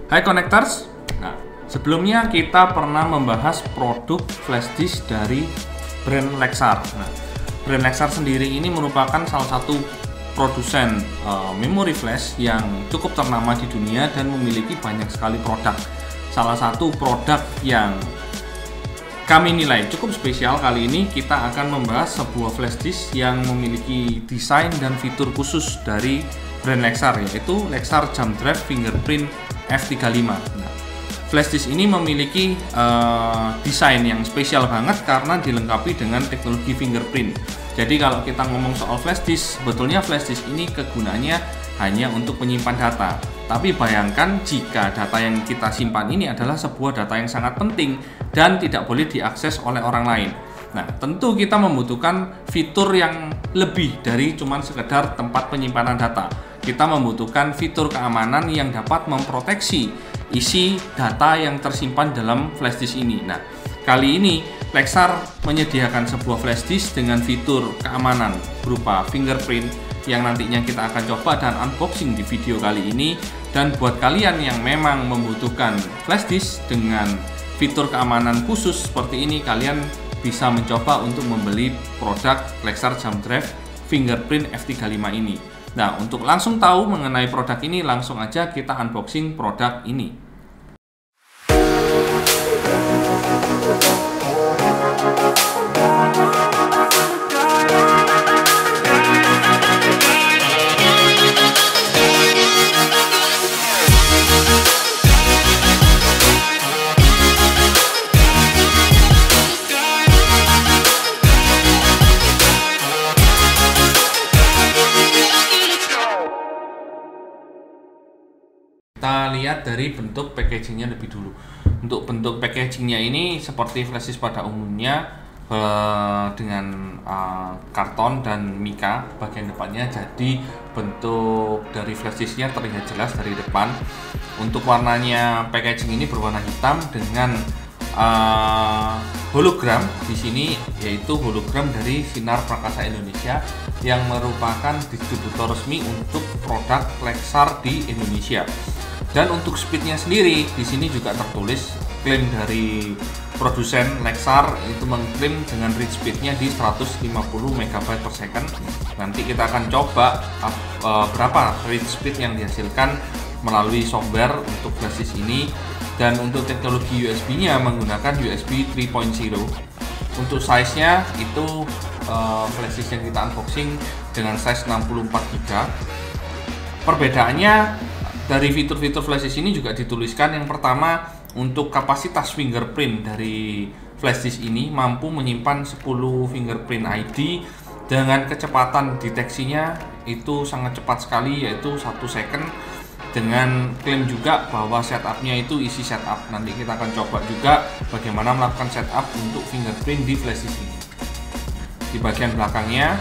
Hai Connectors. Nah, sebelumnya kita pernah membahas produk flash disk dari brand Lexar. Nah, brand Lexar sendiri ini merupakan salah satu produsen memori flash yang cukup ternama di dunia dan memiliki banyak sekali produk. Salah satu produk yang kami nilai cukup spesial kali ini, kita akan membahas sebuah flash disk yang memiliki desain dan fitur khusus dari brand Lexar, yaitu Lexar Jump Drive Fingerprint F35. Nah, flash disk ini memiliki desain yang spesial banget karena dilengkapi dengan teknologi fingerprint. Jadi kalau kita ngomong soal flash disk, sebetulnya flash disk ini kegunaannya hanya untuk menyimpan data. Tapi bayangkan jika data yang kita simpan ini adalah sebuah data yang sangat penting dan tidak boleh diakses oleh orang lain. Nah, tentu kita membutuhkan fitur yang lebih dari cuman sekedar tempat penyimpanan data. Kita membutuhkan fitur keamanan yang dapat memproteksi isi data yang tersimpan dalam flash disk ini. Nah, kali ini Lexar menyediakan sebuah flash disk dengan fitur keamanan berupa fingerprint yang nantinya kita akan coba dan unboxing di video kali ini. Dan buat kalian yang memang membutuhkan flash disk dengan fitur keamanan khusus seperti ini, kalian bisa mencoba untuk membeli produk Lexar Jump Drive Fingerprint F35 ini. Nah, untuk langsung tahu mengenai produk ini, langsung aja kita unboxing produk ini. Kita lihat dari bentuk packagingnya lebih dulu. Untuk bentuk packagingnya ini seperti flash disk pada umumnya, dengan karton dan mika bagian depannya. Jadi bentuk dari flash disknya terlihat jelas dari depan. Untuk warnanya packaging ini berwarna hitam dengan hologram di sini, yaitu hologram dari Sinar Prakasa Indonesia yang merupakan distributor resmi untuk produk Lexar di Indonesia. Dan untuk speednya sendiri di sini juga tertulis, klaim dari produsen Lexar itu mengklaim dengan read speednya di 150 MB per second. Nanti kita akan coba berapa read speed yang dihasilkan melalui software untuk flash disk ini. Dan untuk teknologi USB-nya menggunakan USB 3.0. Untuk size-nya itu flash disk yang kita unboxing dengan size 64 GB. Perbedaannya dari fitur-fitur flash disk ini juga dituliskan, yang pertama untuk kapasitas fingerprint dari flash disk ini mampu menyimpan 10 fingerprint ID dengan kecepatan deteksinya itu sangat cepat sekali, yaitu 1 second. Dengan klaim juga bahwa setupnya itu isi setup. Nanti kita akan coba juga bagaimana melakukan setup untuk fingerprint di flash disk ini. Di bagian belakangnya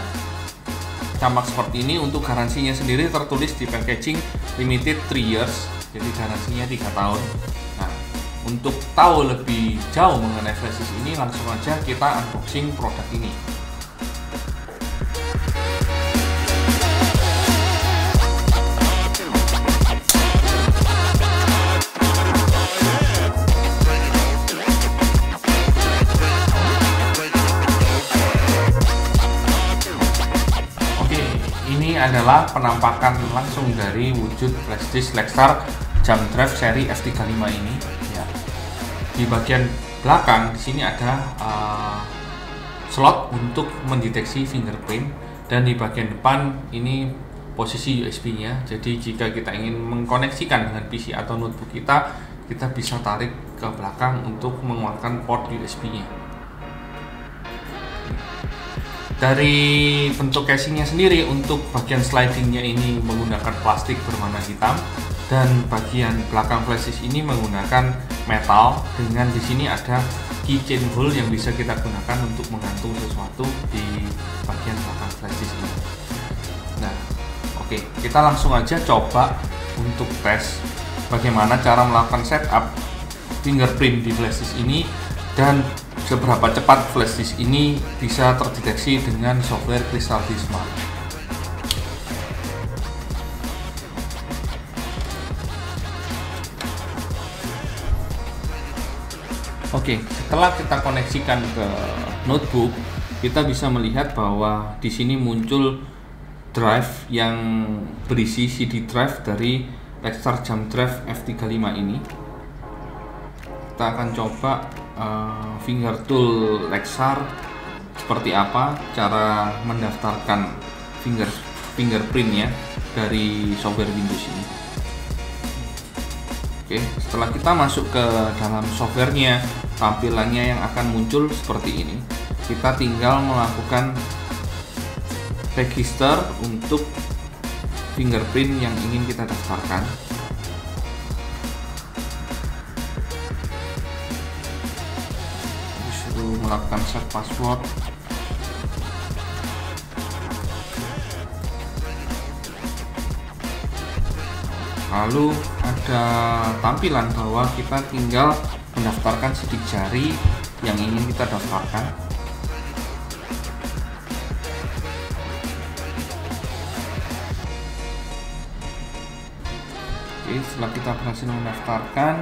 tampak seperti ini. Untuk garansinya sendiri tertulis di packaging limited 3 years, jadi garansinya 3 tahun. Nah, untuk tahu lebih jauh mengenai flash disk ini, langsung aja kita unboxing produk ini. Ini adalah penampakan langsung dari wujud flash disk Lexar Jump Drive seri F35 ini. Ya. Di bagian belakang di sini ada slot untuk mendeteksi fingerprint, dan di bagian depan ini posisi USB-nya. Jadi jika kita ingin mengkoneksikan dengan PC atau notebook kita bisa tarik ke belakang untuk mengeluarkan port USB-nya. Dari bentuk casingnya sendiri, untuk bagian slidingnya ini menggunakan plastik berwarna hitam, dan bagian belakang flash disk ini menggunakan metal. Dengan di sini ada keychain hole yang bisa kita gunakan untuk menggantung sesuatu di bagian belakang flash disk ini. Nah, oke, kita langsung aja coba untuk tes bagaimana cara melakukan setup fingerprint di flash disk ini dan seberapa cepat flash disk ini bisa terdeteksi dengan software Crystal Disk Smart. Oke, setelah kita koneksikan ke notebook, kita bisa melihat bahwa di sini muncul drive yang berisi CD drive dari Lexar Jump Drive F35 ini. Kita akan coba finger tool Lexar seperti apa cara mendaftarkan fingerprintnya dari software Windows ini. Oke, setelah kita masuk ke dalam softwarenya, tampilannya yang akan muncul seperti ini. Kita tinggal melakukan register untuk fingerprint yang ingin kita daftarkan. Disuruh melakukan set password. Lalu ada tampilan bahwa kita tinggal mendaftarkan sidik jari yang ingin kita daftarkan. Oke, setelah kita berhasil mendaftarkan,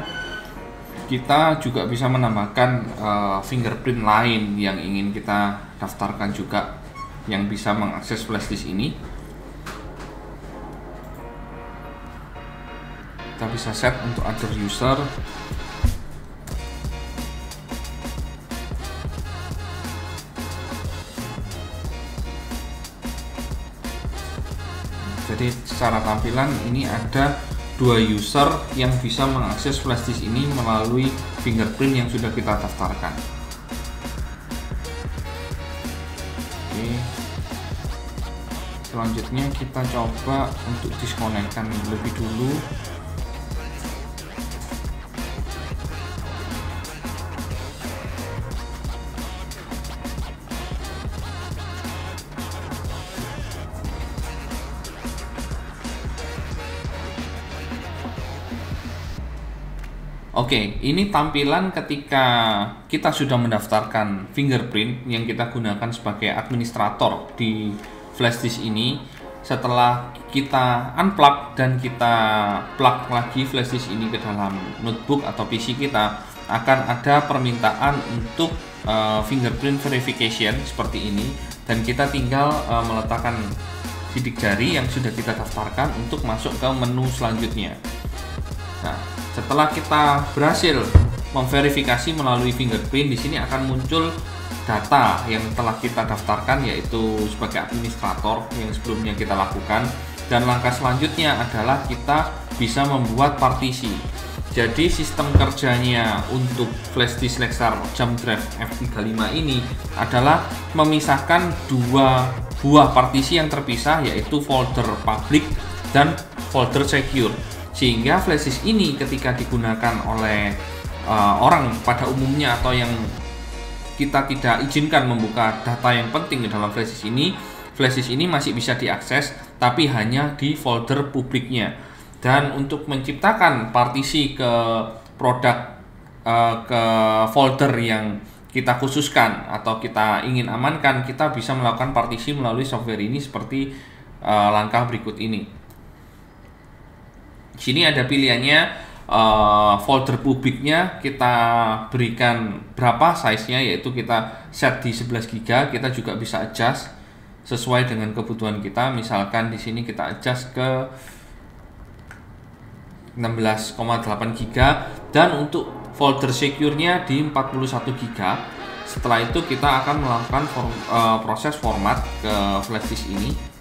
kita juga bisa menambahkan fingerprint lain yang ingin kita daftarkan juga yang bisa mengakses flashdisk ini. Kita bisa set untuk other user. Jadi secara tampilan ini ada dua user yang bisa mengakses flashdisk ini melalui fingerprint yang sudah kita daftarkan. Oke. Selanjutnya kita coba untuk diskonekkan lebih dulu. Oke, ini tampilan ketika kita sudah mendaftarkan fingerprint yang kita gunakan sebagai administrator di flashdisk ini. Setelah kita unplug dan kita plug lagi flashdisk ini ke dalam notebook atau PC kita, akan ada permintaan untuk fingerprint verification seperti ini, dan kita tinggal meletakkan sidik jari yang sudah kita daftarkan untuk masuk ke menu selanjutnya. Nah, setelah kita berhasil memverifikasi melalui fingerprint, di sini akan muncul data yang telah kita daftarkan, yaitu sebagai administrator yang sebelumnya kita lakukan. Dan langkah selanjutnya adalah kita bisa membuat partisi. Jadi sistem kerjanya untuk flashdisk Lexar Jump Drive F35 ini adalah memisahkan dua buah partisi yang terpisah, yaitu folder public dan folder secure. Sehingga flashdisk ini ketika digunakan oleh orang pada umumnya atau yang kita tidak izinkan membuka data yang penting di dalam flashdisk ini masih bisa diakses, tapi hanya di folder publiknya. Dan untuk menciptakan partisi ke produk ke folder yang kita khususkan atau kita ingin amankan, kita bisa melakukan partisi melalui software ini seperti langkah berikut ini. Sini ada pilihannya, folder publiknya kita berikan berapa size-nya, yaitu kita set di 11 GB. Kita juga bisa adjust sesuai dengan kebutuhan kita. Misalkan di sini kita adjust ke 16,8 GB, dan untuk folder secure-nya di 41 GB. Setelah itu kita akan melakukan proses format ke flashdisk ini,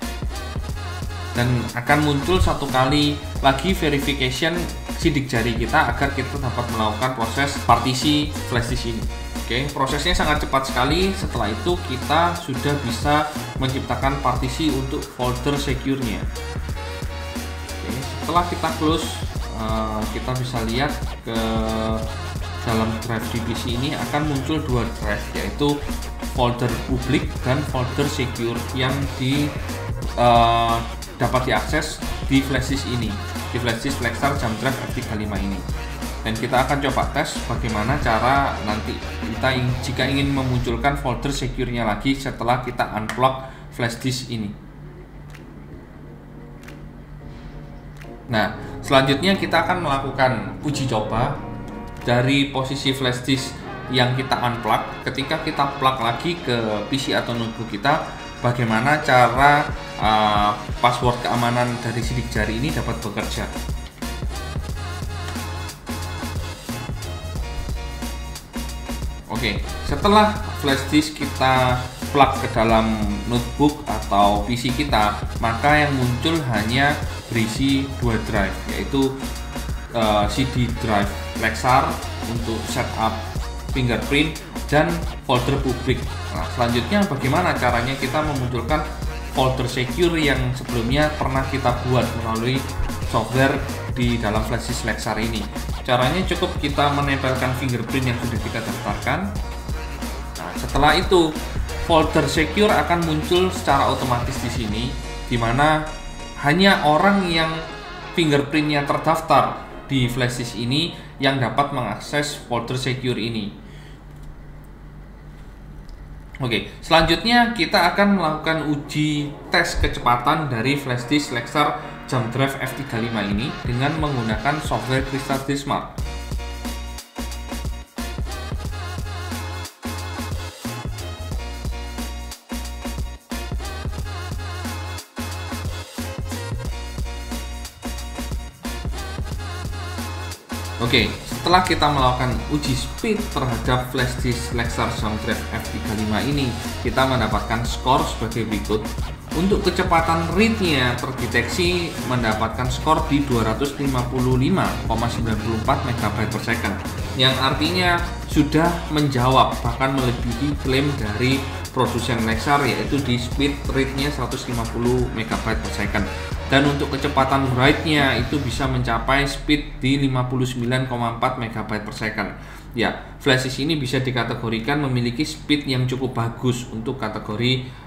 dan akan muncul satu kali lagi verification sidik jari kita agar kita dapat melakukan proses partisi flashdisk ini. Oke, prosesnya sangat cepat sekali. Setelah itu kita sudah bisa menciptakan partisi untuk folder secure-nya. Oke, setelah kita close, kita bisa lihat ke dalam drive di PC ini akan muncul dua drive, yaitu folder publik dan folder secure yang dapat diakses di flashdisk ini, di flashdisk Lexar Jump Drive F35 ini. Dan kita akan coba tes bagaimana cara nanti kita jika ingin memunculkan folder secure-nya lagi setelah kita unplug flashdisk ini. Nah, selanjutnya kita akan melakukan uji coba dari posisi flashdisk yang kita unplug. Ketika kita plug lagi ke PC atau notebook kita, bagaimana cara password keamanan dari sidik jari ini dapat bekerja. Oke, setelah flash disk kita plug ke dalam notebook atau PC kita, maka yang muncul hanya berisi 2 drive, yaitu CD drive Lexar untuk setup fingerprint dan folder publik. Nah, selanjutnya bagaimana caranya kita memunculkan folder secure yang sebelumnya pernah kita buat melalui software di dalam flash disk Lexar ini. Caranya cukup kita menempelkan fingerprint yang sudah kita daftarkan. Nah, setelah itu folder secure akan muncul secara otomatis di sini, di mana hanya orang yang fingerprintnya terdaftar di flash disk ini yang dapat mengakses folder secure ini. Oke, selanjutnya kita akan melakukan uji tes kecepatan dari flash disk Lexar JumDrive F35 ini dengan menggunakan software Crystal Disk Smart. Oke, setelah kita melakukan uji speed terhadap flash disk Lexar JumDrive F35 ini, kita mendapatkan skor sebagai berikut. Untuk kecepatan read-nya terdeteksi mendapatkan skor di 255,94 MB per second, yang artinya sudah menjawab bahkan melebihi klaim dari produsen Lexar, yaitu di speed read-nya 150 MB per second. Dan untuk kecepatan write-nya itu bisa mencapai speed di 59,4 MB per second. Ya, flash disk ini bisa dikategorikan memiliki speed yang cukup bagus untuk kategori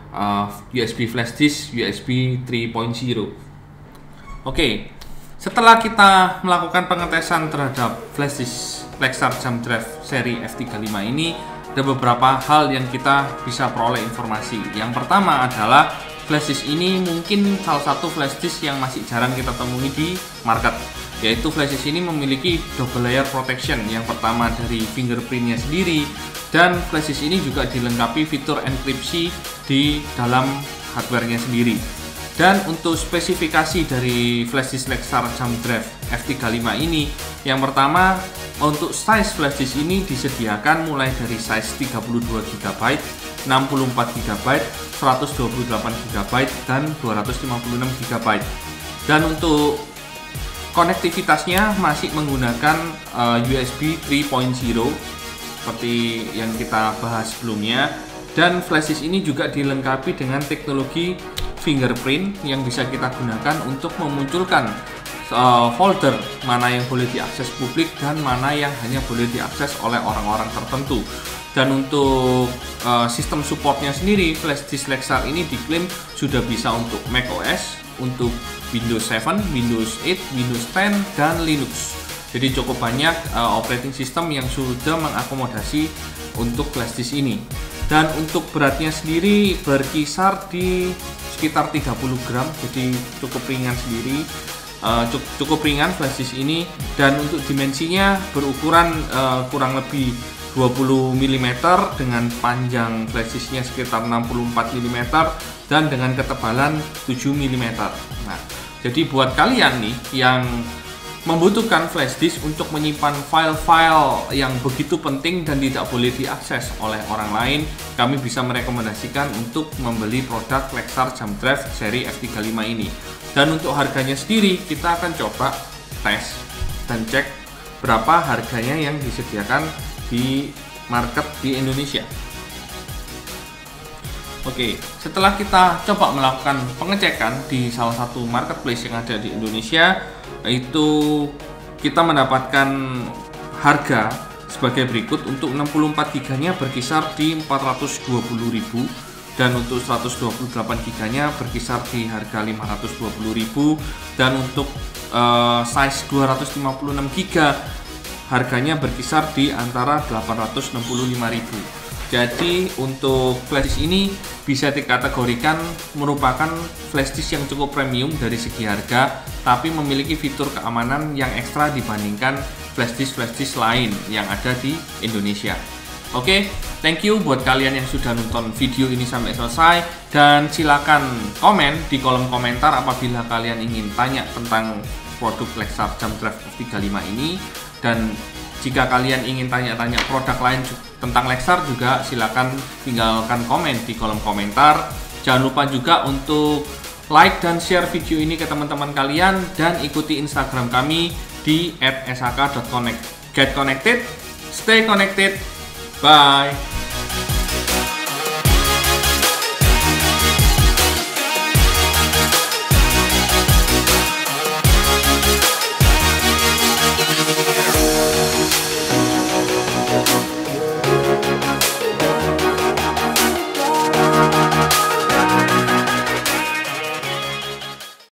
USB flash disk USB 3.0. Oke, setelah kita melakukan pengetesan terhadap flash disk Lexar JumDrive seri F35 ini, ada beberapa hal yang kita bisa peroleh informasi. Yang pertama adalah flash disk ini mungkin salah satu flash disk yang masih jarang kita temui di market, yaitu flash disk ini memiliki double layer protection. Yang pertama dari fingerprintnya sendiri, dan flash disk ini juga dilengkapi fitur enkripsi di dalam hardware-nya sendiri. Dan untuk spesifikasi dari flash disk Lexar JumDrive F35 ini, yang pertama untuk size flash disk ini disediakan mulai dari size 32 GB, 64 GB, 128 GB, dan 256 GB. Dan untuk konektivitasnya masih menggunakan USB 3.0 seperti yang kita bahas sebelumnya. Dan flash disk ini juga dilengkapi dengan teknologi fingerprint yang bisa kita gunakan untuk memunculkan folder mana yang boleh diakses publik dan mana yang hanya boleh diakses oleh orang-orang tertentu. Dan untuk sistem supportnya sendiri, flash disk Lexar ini diklaim sudah bisa untuk macOS, untuk Windows 7, Windows 8, Windows 10, dan Linux. Jadi cukup banyak operating system yang sudah mengakomodasi untuk flash disk ini. Dan untuk beratnya sendiri berkisar di sekitar 30 gram, jadi cukup ringan sendiri. Cukup ringan flash disk ini. Dan untuk dimensinya berukuran kurang lebih 20 mm dengan panjang flash disknya sekitar 64 mm dan dengan ketebalan 7 mm. Nah, jadi buat kalian nih yang membutuhkan flash disk untuk menyimpan file-file yang begitu penting dan tidak boleh diakses oleh orang lain, kami bisa merekomendasikan untuk membeli produk Lexar JumDrive seri F35 ini. Dan untuk harganya sendiri, kita akan coba tes dan cek berapa harganya yang disediakan di market di Indonesia. Oke, setelah kita coba melakukan pengecekan di salah satu marketplace yang ada di Indonesia, itu kita mendapatkan harga sebagai berikut. Untuk 64 GB-nya berkisar di 420.000 dan untuk 128 GB-nya berkisar di harga 520.000 dan untuk size 256 GB harganya berkisar di antara 865.000. Jadi untuk flash disk ini bisa dikategorikan merupakan flash disk yang cukup premium dari segi harga, tapi memiliki fitur keamanan yang ekstra dibandingkan flash disk lain yang ada di Indonesia. Oke, thank you buat kalian yang sudah nonton video ini sampai selesai, dan silakan komen di kolom komentar apabila kalian ingin tanya tentang produk Lexar Jump Drive F35 ini, dan jika kalian ingin tanya-tanya produk lain tentang Lexar juga silakan tinggalkan komen di kolom komentar. Jangan lupa juga untuk like dan share video ini ke teman-teman kalian, dan ikuti Instagram kami di @sak.connect. Get connected, stay connected. Bye.